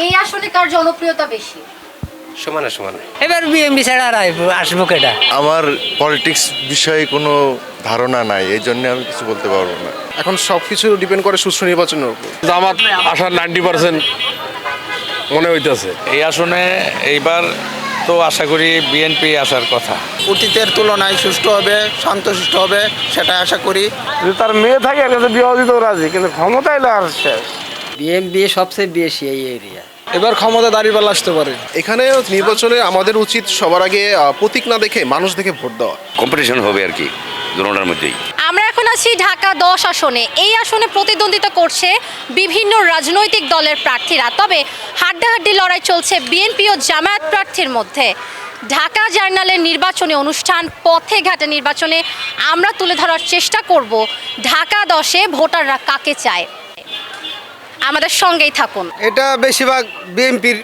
এই আসনে কার জনপ্রিয়তা বেশি? সমানে সমানে। এবার বিএমপি ছাড়া আর আসবো কেটা? আমার পলিটিক্স বিষয়ে কোনো ধারণা নাই, এই জন্য আমি কিছু বলতে পারবো না। এখন সব কিছু ডিপেন্ড করে সুষ্ঠু নির্বাচনের উপর। জামাত আসার 90% মনে হইতেছে। এই আসনে এইবার তো আশা করি বিএনপি আসার কথা। অতীতের তুলনায় সুষ্ঠু হবে, শান্তশিষ্ট হবে, সেটা আশা করি। যদি তার মেয়ে থাকে এর কাছে বিবাহ দিতেও রাজি, কিন্তু ক্ষমতা এলে আর শেষ। বিএমপি সবচেয়ে বেশি এই এরিয়া। এবার ক্ষমতা দাঁড়িপাল্লা আসতে পারে। এখানে নির্বাচনে আমাদের উচিত সবার আগে প্রতীক না দেখে মানুষ দেখে ভোট দেওয়া। কম্পিটিশন হবে আর কি দুটোটার মধ্যেই। আমরা এখন আছি ঢাকা 10 আসনে। এই আসনে প্রতিদ্বন্দ্বিতা করছে বিভিন্ন রাজনৈতিক দলের প্রার্থীরা, তবে হাড্ডাহাড্ডি লড়াই চলছে বিএনপি ও জামায়াত প্রার্থীর মধ্যে। ঢাকা জার্নালের নির্বাচনী অনুষ্ঠান পথে ঘাটে নির্বাচনে আমরা তুলে ধরার চেষ্টা করব ঢাকা 10-এ ভোটাররা কাকে চায়। আমাদের সঙ্গেই থাকুন। এটা বেশিরভাগ বিএনপির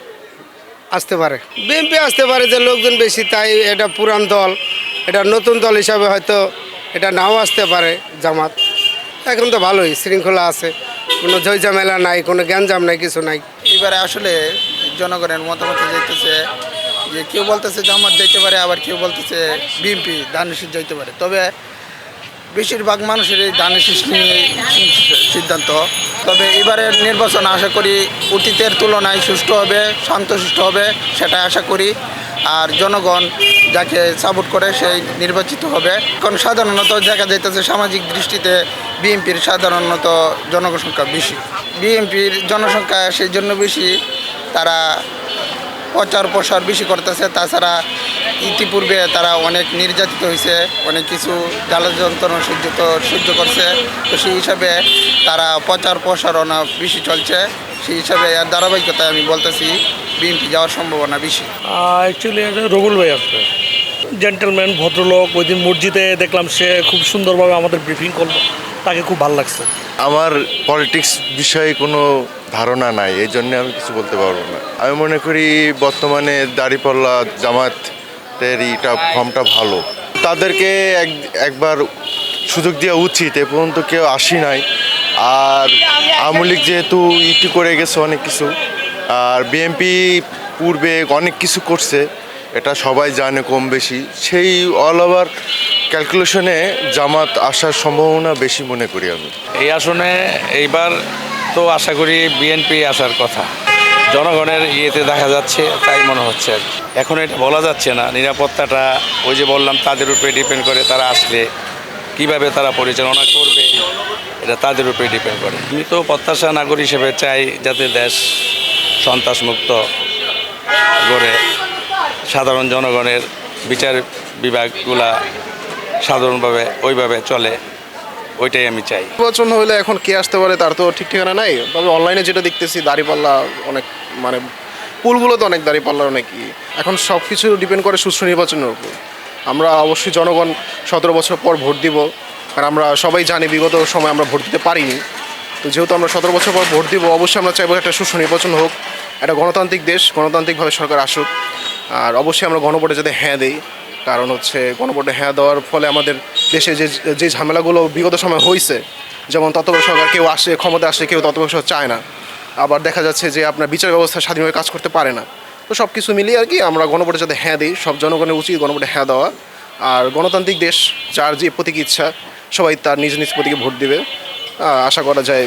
আসতে পারে, বিএনপি আসতে পারে, যে লোকজন বেশি তাই। এটা পুরান দল, এটা নতুন দল হিসাবে হয়তো এটা নাও আসতে পারে জামাত। এখন তো ভালোই শৃঙ্খলা আছে, কোনো ঝামেলা নাই, কোনো গ্যাঞ্জাম নাই, কিছু নাই। এবারে আসলে জনগণের মতামত যাইতেছে যে কেউ বলতেছে জামাত যাইতে পারে, আবার কেউ বলতেছে বিএনপি দানিশিস যাইতে পারে। তবে বেশিরভাগ মানুষের এই দানিশিস নিয়ে সিদ্ধান্ত। তবে এবারের নির্বাচন আশা করি অতীতের তুলনায় সুষ্ঠু হবে, শান্তশিষ্ট হবে, সেটা আশা করি। আর জনগণ যাকে সাপোর্ট করে সেই নির্বাচিত হবে। কারণ সাধারণত দেখা যাইতেছে সামাজিক দৃষ্টিতে বিএনপির সাধারণত জনসংখ্যা বেশি। বিএনপির জনসংখ্যা সেই জন্য বেশি, তারা প্রচার প্রসার বেশি করতেছে। তাছাড়া ইতিপূর্বে তারা অনেক নির্যাতিত হয়েছে, অনেক কিছু জ্বালা যন্ত্রণা সহ্য করছে। তো সেই হিসাবে তারা প্রচার প্রসারণা বেশি চলছে। সেই হিসাবে এর ধারাবাহিকতায় আমি বলতেছি বিএনপি যাওয়ার সম্ভাবনা বেশি। অ্যাকচুয়ালি রবুল ভাই আসবে, জেন্টেলম্যান, ভদ্রলোক। ওই দিন মসজিদে দেখলাম সে খুব সুন্দরভাবে আমাদের ব্রিফিং করলো, তাকে খুব ভালো লাগছে। আমার পলিটিক্স বিষয়ে কোনো ধারণা নাই, এই জন্য আমি কিছু বলতে পারবো না। আমি মনে করি বর্তমানে দাঁড়িপাল্লা জামাতের এইটা ফর্মটা ভালো, তাদেরকে একবার সুযোগ দেওয়া উচিত। এ পর্যন্ত কেউ আসি নাই। আর আওয়ামী লীগ যেহেতু ইটি করে গেছে অনেক কিছু, আর বিএনপি পূর্বে অনেক কিছু করছে, এটা সবাই জানে কম বেশি। সেই অল ওভার ক্যালকুলেশনে জামাত আসার সম্ভাবনা বেশি মনে করি আমি। এই আসনে এইবার তো আশা করি বিএনপি আসার কথা। জনগণের ইয়েতে দেখা যাচ্ছে, তাই মনে হচ্ছে আর কি। এখন এটা বলা যাচ্ছে না, নিরাপত্তাটা ওই যে বললাম তাদের উপরে ডিপেন্ড করে, তারা আসলে কিভাবে তারা পরিচালনা করবে এটা তাদের উপরে ডিপেন্ড করে। আমি তো প্রত্যাশা নাগরিক হিসেবে চাই যাতে দেশ সন্ত্রাসমুক্ত করে সাধারণ জনগণের বিচার বিভাগগুলা সাধারণভাবে ওইভাবে চলে, ওইটাই আমি চাই। নির্বাচন হলে এখন কে আসতে পারে তার তো ঠিক ঠিকানা নাই। তবে অনলাইনে যেটা দেখতেছি দাঁড়িপাল্লা অনেক, মানে পুলগুলো তো অনেক দাঁড়িপাল্লা অনেকই। এখন সব কিছু ডিপেন্ড করে সুষ্ঠু নির্বাচনের উপর। আমরা অবশ্যই জনগণ 17 বছর পর ভোট দিব, আর আমরা সবাই জানি বিগত সময় আমরা ভোট দিতে পারিনি। তো যেহেতু আমরা 17 বছর পর ভোট দিব, অবশ্যই আমরা চাইবো একটা সুষ্ঠু নির্বাচন হোক, একটা গণতান্ত্রিক দেশ, গণতান্ত্রিকভাবে সরকার আসুক। আর অবশ্যই আমরা গণভোটে যাতে হ্যাঁ দিই, কারণ হচ্ছে গণভোটে হ্যাঁ দেওয়ার ফলে আমাদের দেশে যে ঝামেলাগুলো বিগত সময় হয়েছে, যেমন তত্ত্বাবধায়ক সরকার কেউ আসে ক্ষমতা আসে, কেউ তত্ত্বাবধায়ক সরকার চায় না। আবার দেখা যাচ্ছে যে আপনার বিচার ব্যবস্থা স্বাধীনভাবে কাজ করতে পারে না। তো সব কিছু মিলিয়ে আর কি আমরা গণভোটে যাতে হ্যাঁ দিই, সব জনগণের উচিত গণভোটে হ্যাঁ দেওয়া। আর গণতান্ত্রিক দেশ, যার যে প্রতীক ইচ্ছা সবাই তার নিজ নিজ প্রতীকে ভোট দিবে। আশা করা যায়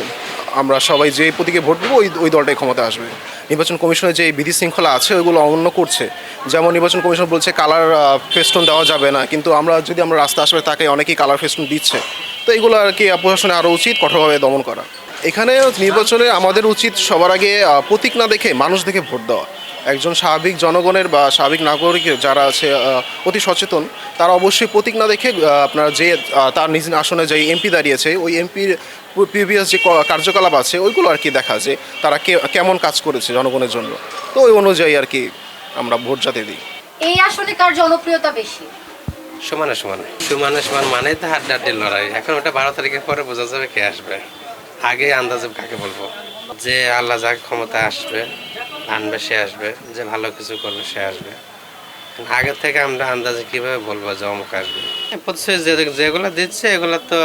আমরা সবাই যে প্রতীকে ভোট দেবো ওই দলটাই ক্ষমতা আসবে। নির্বাচন কমিশনের যে বিধি শৃঙ্খলা আছে ওইগুলো অমান্য করছে। যেমন নির্বাচন কমিশন বলছে কালার ফেস্টুন দেওয়া যাবে না, কিন্তু আমরা রাস্তা আসবে তাকে অনেকেই কালার ফেস্টুন দিচ্ছে। তো এইগুলো আর কি প্রশাসনে আরও উচিত কঠোরভাবে দমন করা। এখানে নির্বাচনে আমাদের উচিত সবার আগে প্রতীক না দেখে মানুষ দেখে ভোট দেওয়া। একজন স্বাভাবিক জনগণের বা স্বাভাবিক নাগরিকের যারা আছে অতি সচেতন, তারা অবশ্যই প্রতীক না দেখে আপনার যে তার নিজ আসনে যে এমপি দাঁড়িয়েছে ওই এমপির প্রিভিয়াস যে কার্যকলাপ আছে ওইগুলো আর কি দেখা, যে তারা কেমন কাজ করেছে জনগণের জন্য। তো ওই অনুযায়ী আর কি আমরা ভোট যাতে দিই। এই আসনে কার জনপ্রিয়তা বেশি? সমানে সমানে মানে তো হাড্ডাহাড্ডি লড়াই। এখন ওটা 12 তারিখের পরে বোঝা যাবে কে আসবে। আগে আন্দাজে কাকে বলবো, যে আল্লাহ যাকে ক্ষমতা আনবে সে আসবে, যে ভালো কিছু করবে সে আসবে। আগের থেকে আমরা আন্দাজে কিভাবে বলবো যে অমুক আসবে। যেগুলো দিচ্ছে এগুলো তো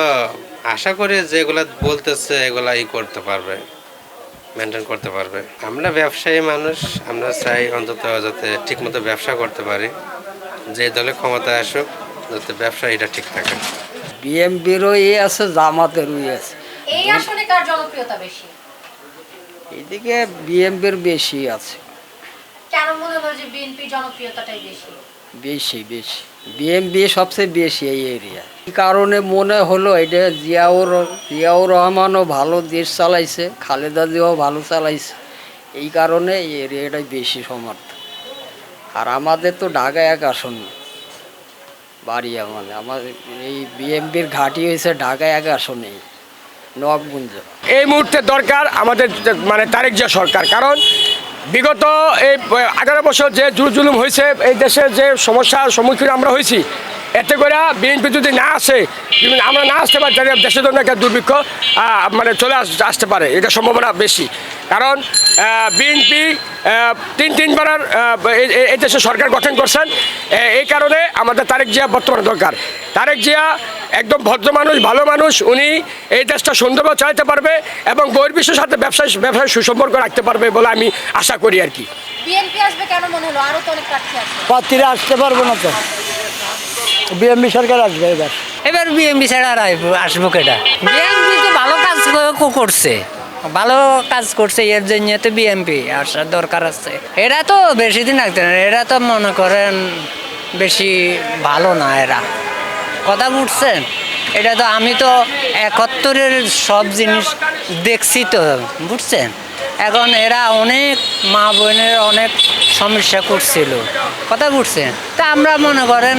আশা করি যেগুলো বলতেছে এগুলা করতে পারবে। মেনটেন করতে পারবে। আমরা ব্যবসায়ী মানুষ, আমরা চাই অন্তত যাতে ঠিকমতো ব্যবসা করতে পারি, যে দলে ক্ষমতায় আসুক যাতে ব্যবসা এটা ঠিক থাকে। বিএমপিরও আছে, জামাতেরও আছে। এই আসনে কার জনপ্রিয়তা বেশি? এইদিকে বিএমপির বেশি আছে। কেন মনে হলো যে বিএনপির জনপ্রিয়তাটাই বেশি? বেশি বেশি বিএমপি সবচেয়ে বেশি এই এরিয়া। এই কারণে মনে হলো এটা জিয়াউর রহমানও ভালো দেশ চালাইছে, খালেদা জিয়াও ভালো চালাইছে, এই কারণে এই এরিয়াটাই বেশি সমর্থন। আর আমাদের তো ঢাকা 1 আসন বাড়িয়া, মানে আমাদের এই বিএমপির ঘাঁটি হয়েছে ঢাকা 1 আসনেই, নবাবগঞ্জ। এই মুহূর্তে দরকার আমাদের মানে তারেক জিয়া সরকার, কারণ বিগত এই 18 বছর যে জুলুম হয়েছে, এই দেশে যে সমস্যার সম্মুখীন আমরা হয়েছি, এতে করে বিএনপি যদি না আসে, আমরা না আসতে পারি, তাহলে দেশের জন্য একটা দুর্ভিক্ষ মানে চলে আসতে পারে, এটা সম্ভাবনা বেশি। কারণ বিএনপি তিনবার এই দেশে সরকার গঠন করছেন, এই কারণে আমাদের তারেক জিয়া বর্তমানে দরকার। তারেক জিয়া একদম ভদ্র মানুষ, ভালো মানুষ, উনি এই দেশটা সুন্দরভাবে চালাতে পারবে এবং বহির্বিশ্বের সাথে ব্যবসায় সুসম্পর্ক রাখতে পারবে বলে আমি আশা করি আর কি। বিএনপি আসবে কেন মনে হলো? আরো তো অনেক প্রার্থী আছে। প্রার্থীরা আসতে পারবো না তো, বিএমপি সরকার আসবে এবার বিএমপি ছাড়া আর আসবো কেটা? বিএমপি তো ভালো কাজ করছে, ভালো কাজ করছে, এর জন্য তো বিএমপি আসার দরকার আছে। এরা তো বেশি দিন রাখতে না, এরা তো মনে করেন বেশি ভালো না, এরা কথা বুঝছেন? এটা তো আমি তো 71-এর সব জিনিস দেখছি তো, বুঝছেন? এখন এরা অনেক মা বোনের অনেক সমস্যা করছিল, কথা বুঝছেন? তা আমরা মনে করেন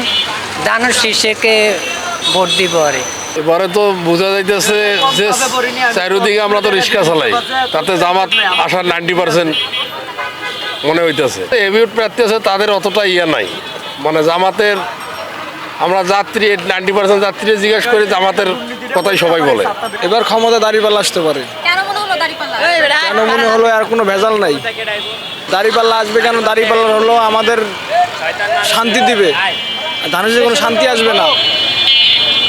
দানের শীর্ষকে ভোট দিব। এবারে তো বোঝা যাইতেছে যে চারিদিকে আমরা তো রিক্সা চালাই, তাতে জামাত আসার 90% মনে হইতেছে। এভিউট প্রার্থী আছে তাদের অতটা নাই, মানে জামাতের আমরা যাত্রী 90% যাত্রী জিজ্ঞেস করি, জামাতের কথাই সবাই বলে। এবার ক্ষমতা দাঁড়িপাল্লা আসতে পারে। কেন মনে হলো দাঁড়িপাল্লা? কেন মনে হলো? আর কোনো ভেজাল নাই। দাঁড়িপাল্লা আসবে কেন? দাঁড়িপাল্লা হলো আমাদের শান্তি দিবে, ধানের যে কোনো শান্তি আসবে না,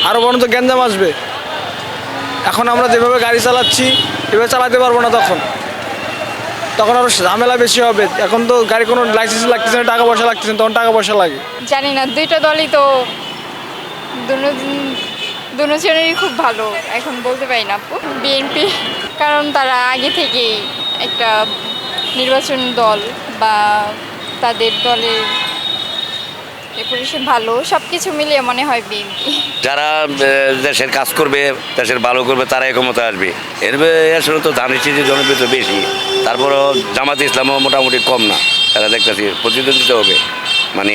আরও বরঞ্চ গ্যাঞ্জাম আসবে। এখন আমরা যেভাবে গাড়ি চালাচ্ছি এভাবে চালাতে পারবো না, তখন আরও ঝামেলা বেশি হবে। এখন তো গাড়ি কোনো লাইসেন্স লাগতেছে না, টাকা পয়সা লাগতেছে না, তখন টাকা পয়সা লাগে। জানি না, দুইটা দলই তো দুজনেরই খুব ভালো, এখন বলতে পারি না আপু। বিএনপি, কারণ তারা আগে থেকেই একটা নির্বাচন দল বা তাদের দলের রেপুটেশন ভালো, সব কিছু মিলিয়ে মনে হয় বিএনপি। যারা দেশের কাজ করবে, দেশের ভালো করবে, তারাই ক্ষমতা আসবে। আসলে তো ধানের শীষের জনপ্রিয়তা বেশি, তারপরও জামাতে ইসলামও মোটামুটি কম না। তারা দেখতেছি প্রতিদ্বন্দ্বিতা হবে, মানে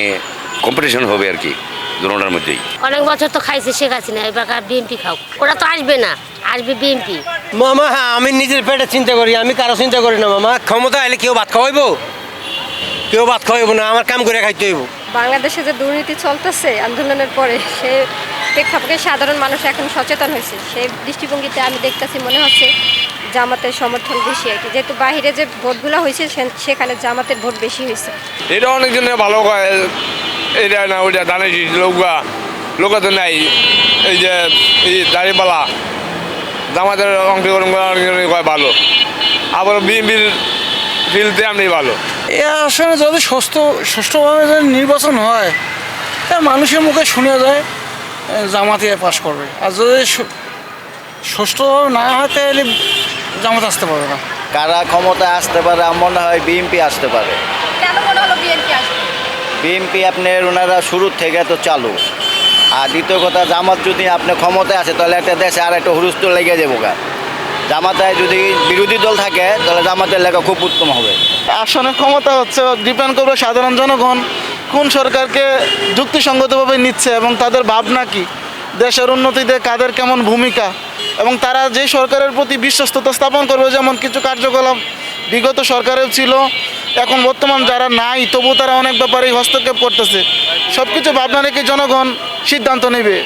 কম্পিটিশন হবে আর কি দুটোটার মধ্যেই। অনেক বছর তো খাইছে শেখ হাসিনা, এবার বিএনপি খাও, ওরা তো আসবে না, আসবে বিএনপি। মামা হ্যাঁ, আমি নিজের পেটে চিন্তা করি, আমি কারো চিন্তা করি না মামা। ক্ষমতা এলে কেউ ভাত খাওয়াইব, কেউ ভাত খাওয়াইব না, আমার কাম করে খাইতে হইব। বাংলাদেশে যে দুর্নীতি চলতেছে আন্দোলনের পরে, সে প্রেক্ষাপটে সাধারণ মানুষ এখন সচেতন হয়েছে। সেই দৃষ্টিভঙ্গিতে আমি দেখতেছি মনে হচ্ছে জামাতের সমর্থন বেশি আর কি, যেহেতু বাহিরে যে ভোটগুলো হয়েছে সেখানে জামাতের ভোট বেশি হয়েছে। এটা অনেকজনে ভালো কয়, এটা না ওইটা ধানের শীষ, লোকা তো নাই। এই যে এই দাঁড়িপাল্লা জামাতের অংশগ্রহণ করা অনেকজনে কয় ভালো, আবার বিএনপির ফিল্ডে এমনি ভালো। এ আসলে যদি সুষ্ঠুভাবে যদি নির্বাচন হয়, তার মানুষের মুখে শুনে যায় জামাতে পাশ করবে, আর যদি সুষ্ঠুভাবে না হয় তাহলে জামাত আসতে পারবে না। কারা ক্ষমতায় আসতে পারে? আমার মনে হয় বিএনপি আসতে পারে। কেন মনে হলো বিএনপি আসবে? বিএনপি আপনার ওনারা শুরুর থেকে তো চালু, আর দ্বিতীয় কথা জামাত যদি আপনি ক্ষমতায় আসে তাহলে একটা দেশে আর একটা হুরুস্তুল লেগে যাবো গা। জামাতায় যদি বিরোধী দল থাকে তাহলে জামাতের লেখা খুব উত্তম হবে। আসনের ক্ষমতা হচ্ছে ডিপেন্ড করবে সাধারণ জনগণ কোন সরকারকে যুক্তিসঙ্গতভাবে নিচ্ছে এবং তাদের ভাবনা কি, দেশের উন্নতিতে কাদের কেমন ভূমিকা, এবং তারা যে সরকারের প্রতি বিশ্বস্ততা স্থাপন করবে। যেমন কিছু কার্যকলাপ বিগত সরকারেও ছিল, এখন বর্তমান যারা নাই তবু তারা অনেক ব্যাপারেই হস্তক্ষেপ করতেছে। সব কিছু ভাবনা রেখে জনগণ সিদ্ধান্ত নেবে।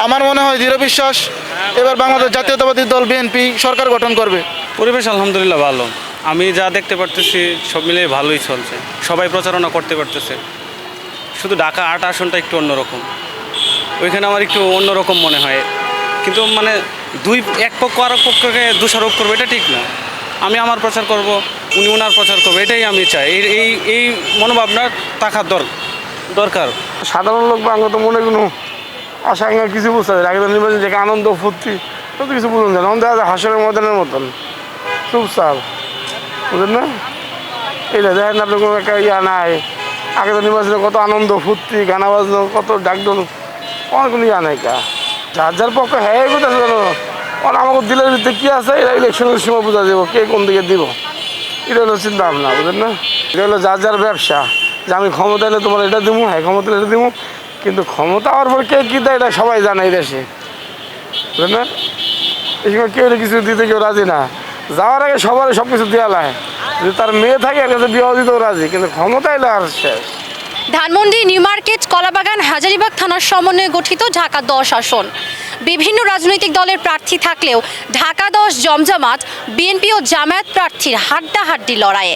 আমার মনে হয় দৃঢ় বিশ্বাস এবার বাংলাদেশ জাতীয়তাবাদী দল বিএনপি সরকার গঠন করবে। পরিবেশ আলহামদুলিল্লাহ ভালো, আমি যা দেখতে পারতেছি সব মিলে ভালোই চলছে, সবাই প্রচারণা করতে পারতেছে। শুধু ঢাকা 8 আসনটা একটু অন্যরকম, ওইখানে আমার একটু অন্যরকম মনে হয়। কিন্তু মানে এক পক্ষ আর এক পক্ষকে দোষারোপ করবে, এটা ঠিক না। আমি আমার প্রচার করব, উনি ওনার প্রচার করবে, এটাই আমি চাই। এই মনোভাবনা থাকার দরকার। সাধারণ লোক বা তো মনে কোনো আশা আকাঙ্ক্ষা কিছু বুঝতে পারে আগে তো নির্বাচন থেকে আনন্দ ফুর্তি তো কিছু বুঝুন যায় অন্ত হাসরের ময়দানের মতন চুপচাপ বুঝলেন না? এইটা দেখেন আপনার কোনো একটা ইয়া নাই। আগে তো নির্বাচনে কত আনন্দ ফুর্তি গানা বাজনো কত ডাকডন অনেক কোনো ইয়া নাই কা যার যার পক্ষে হ্যাঁ কোথায় জানো আমাকে দিলের ভিতরে কী আছে এরা ইলেকশনের সময় বোঝা দেবো কে কোন দিকে দিব। এটা হলো চিন্তা ভাবনা বুঝলেন না? এটা হলো যার যার ব্যবসা যে আমি ক্ষমতা এলে তোমার এটা দিব, হ্যাঁ ক্ষমতা এটা দিব, কিন্তু ক্ষমতা হওয়ার পর কে কী দেয় এটা সবাই জানে এই দেশে বুঝলেন না? এই সময় কেউ কিছু দিতে কেউ রাজি না। যাওয়ার আগে সবার সব কিছু দেওয়া লাগে, যদি তার মেয়ে থাকে এর কাছে বিয়ে দিতেও রাজি, কিন্তু ক্ষমতা এলে আর শেষ। ধানমন্ডি, নিউ মার্কেট, কলাবাগান, হাজারীবাগ থানার সমন্বয়ে গঠিত ঢাকা 10 আসন। বিভিন্ন রাজনৈতিক দলের প্রার্থী থাকলেও ঢাকা 10 জমজমাট বিএনপি ও জামায়াত প্রার্থীর হাড্ডাহাড্ডি লড়াইয়ে।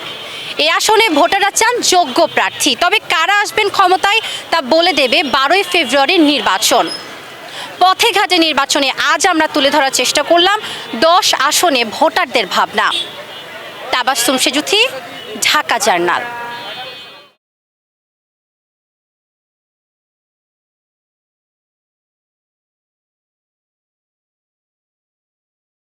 এই আসনে ভোটাররা চান যোগ্য প্রার্থী, তবে কারা আসবেন ক্ষমতায় তা বলে দেবে 12ই ফেব্রুয়ারির নির্বাচন। পথে ঘাটে নির্বাচনে আজ আমরা তুলে ধরার চেষ্টা করলাম 10 আসনে ভোটারদের ভাবনা। তাবাসসুম সেজুথি, ঢাকা জার্নাল।